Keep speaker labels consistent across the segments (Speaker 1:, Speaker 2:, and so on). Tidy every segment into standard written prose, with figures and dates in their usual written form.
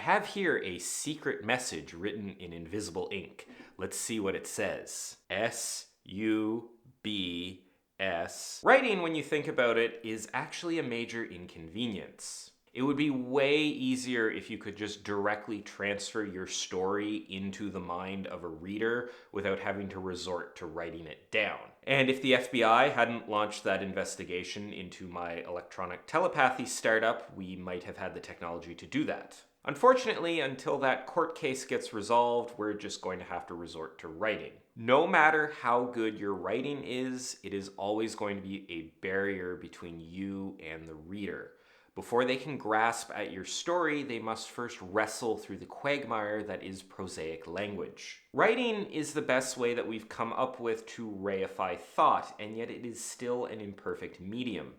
Speaker 1: have here a secret message written in invisible ink. Let's see what it says. S-U-B-S. Writing, when you think about it, is actually a major inconvenience. It would be way easier if you could just directly transfer your story into the mind of a reader without having to resort to writing it down. And if the FBI hadn't launched that investigation into my electronic telepathy startup, we might have had the technology to do that. Unfortunately, until that court case gets resolved, we're just going to have to resort to writing. No matter how good your writing is, it is always going to be a barrier between you and the reader. Before they can grasp at your story, they must first wrestle through the quagmire that is prosaic language. Writing is the best way that we've come up with to reify thought, and yet it is still an imperfect medium.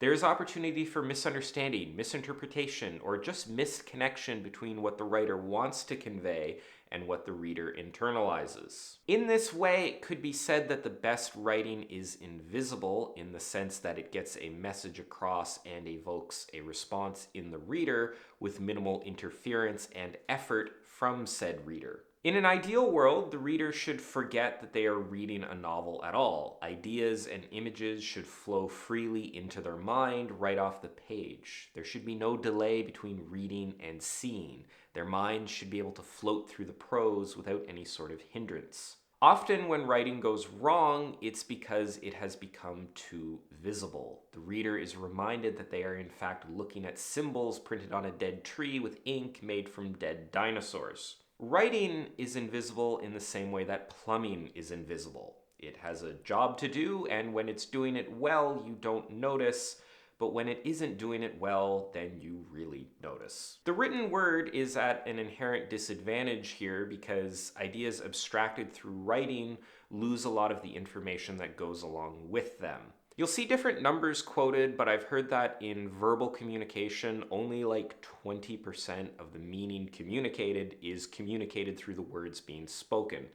Speaker 1: There is opportunity for misunderstanding, misinterpretation, or just missed connection between what the writer wants to convey and what the reader internalizes. In this way, it could be said that the best writing is invisible in the sense that it gets a message across and evokes a response in the reader with minimal interference and effort from said reader. In an ideal world, the reader should forget that they are reading a novel at all. Ideas and images should flow freely into their mind right off the page. There should be no delay between reading and seeing. Their minds should be able to float through the prose without any sort of hindrance. Often when writing goes wrong, it's because it has become too visible. The reader is reminded that they are in fact looking at symbols printed on a dead tree with ink made from dead dinosaurs. Writing is invisible in the same way that plumbing is invisible. It has a job to do, and when it's doing it well, you don't notice, but when it isn't doing it well, then you really notice. The written word is at an inherent disadvantage here because ideas abstracted through writing lose a lot of the information that goes along with them. You'll see different numbers quoted, but I've heard that in verbal communication, only like 20% of the meaning communicated is communicated through the words being spoken.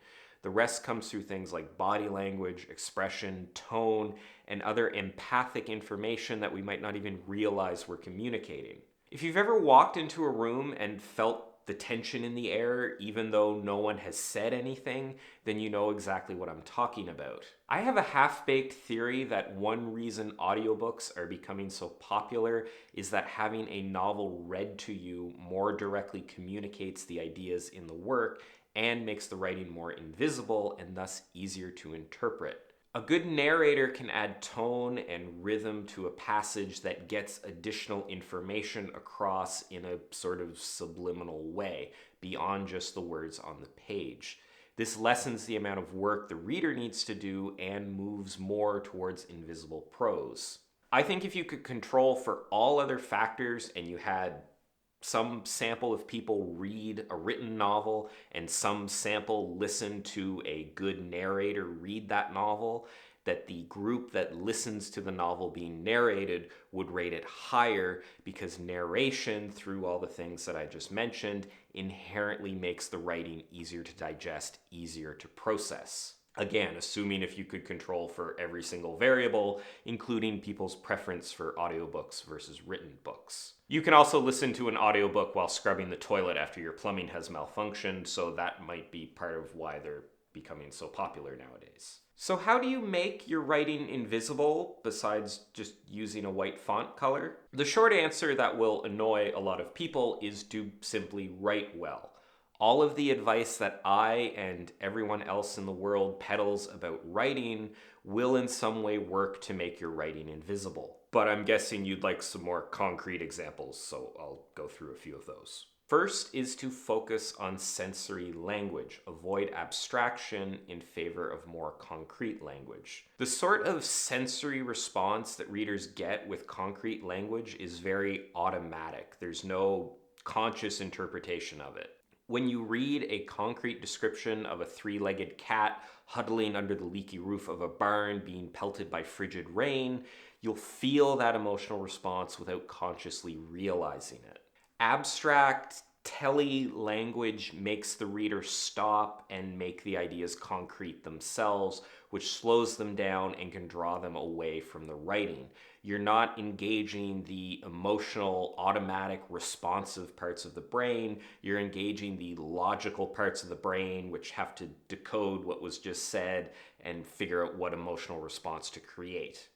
Speaker 1: The rest comes through things like body language, expression, tone, and other empathic information that we might not even realize we're communicating. If you've ever walked into a room and felt the tension in the air, even though no one has said anything, then you know exactly what I'm talking about. I have a half-baked theory that one reason audiobooks are becoming so popular is that having a novel read to you more directly communicates the ideas in the work and makes the writing more invisible and thus easier to interpret. A good narrator can add tone and rhythm to a passage that gets additional information across in a sort of subliminal way, beyond just the words on the page. This lessens the amount of work the reader needs to do and moves more towards invisible prose. I think if you could control for all other factors and you had some sample of people read a written novel and some sample listen to a good narrator read that novel, that the group that listens to the novel being narrated would rate it higher because narration, through all the things that I just mentioned, inherently makes the writing easier to digest, easier to process. Again, assuming if you could control for every single variable, including people's preference for audiobooks versus written books. You can also listen to an audiobook while scrubbing the toilet after your plumbing has malfunctioned, so that might be part of why they're becoming so popular nowadays. So how do you make your writing invisible besides just using a white font color? The short answer that will annoy a lot of people is to simply write well. All of the advice that I and everyone else in the world peddles about writing will in some way work to make your writing invisible. But I'm guessing you'd like some more concrete examples, so I'll go through a few of those. First is to focus on sensory language. Avoid abstraction in favor of more concrete language. The sort of sensory response that readers get with concrete language is very automatic. There's no conscious interpretation of it. When you read a concrete description of a three-legged cat huddling under the leaky roof of a barn being pelted by frigid rain, you'll feel that emotional response without consciously realizing it. Abstract, Telly language makes the reader stop and make the ideas concrete themselves, which slows them down and can draw them away from the writing. You're not engaging the emotional, automatic, responsive parts of the brain. You're engaging the logical parts of the brain, which have to decode what was just said and figure out what emotional response to create.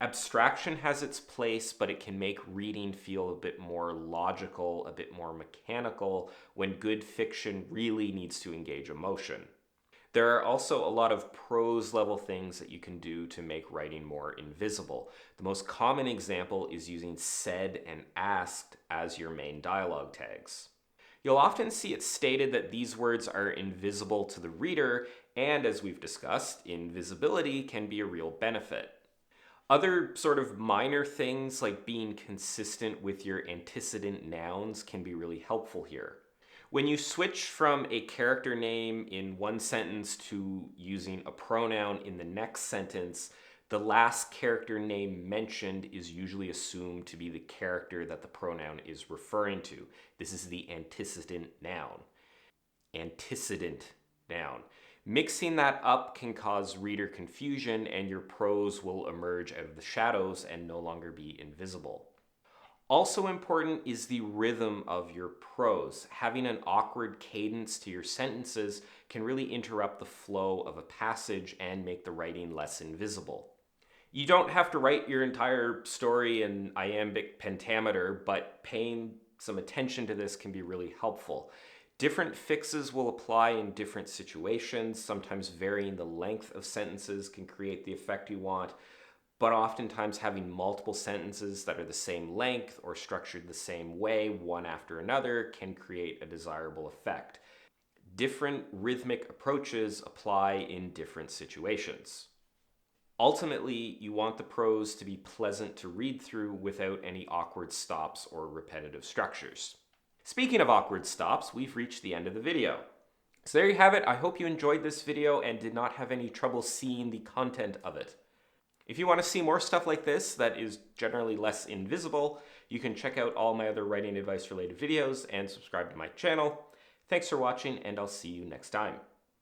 Speaker 1: Abstraction has its place, but it can make reading feel a bit more logical, a bit more mechanical, when good fiction really needs to engage emotion. There are also a lot of prose level things that you can do to make writing more invisible. The most common example is using said and asked as your main dialogue tags. You'll often see it stated that these words are invisible to the reader, and as we've discussed, invisibility can be a real benefit. Other sort of minor things like being consistent with your antecedent nouns can be really helpful here. When you switch from a character name in one sentence to using a pronoun in the next sentence, the last character name mentioned is usually assumed to be the character that the pronoun is referring to. This is the antecedent noun. Antecedent noun. Mixing that up can cause reader confusion, and your prose will emerge out of the shadows and no longer be invisible. Also important is the rhythm of your prose. Having an awkward cadence to your sentences can really interrupt the flow of a passage and make the writing less invisible. You don't have to write your entire story in iambic pentameter, but paying some attention to this can be really helpful. Different fixes will apply in different situations. Sometimes varying the length of sentences can create the effect you want, but oftentimes having multiple sentences that are the same length or structured the same way, one after another, can create a desirable effect. Different rhythmic approaches apply in different situations. Ultimately, you want the prose to be pleasant to read through without any awkward stops or repetitive structures. Speaking of awkward stops, we've reached the end of the video. So there you have it. I hope you enjoyed this video and did not have any trouble seeing the content of it. If you want to see more stuff like this that is generally less invisible, you can check out all my other writing advice related videos and subscribe to my channel. Thanks for watching, and I'll see you next time.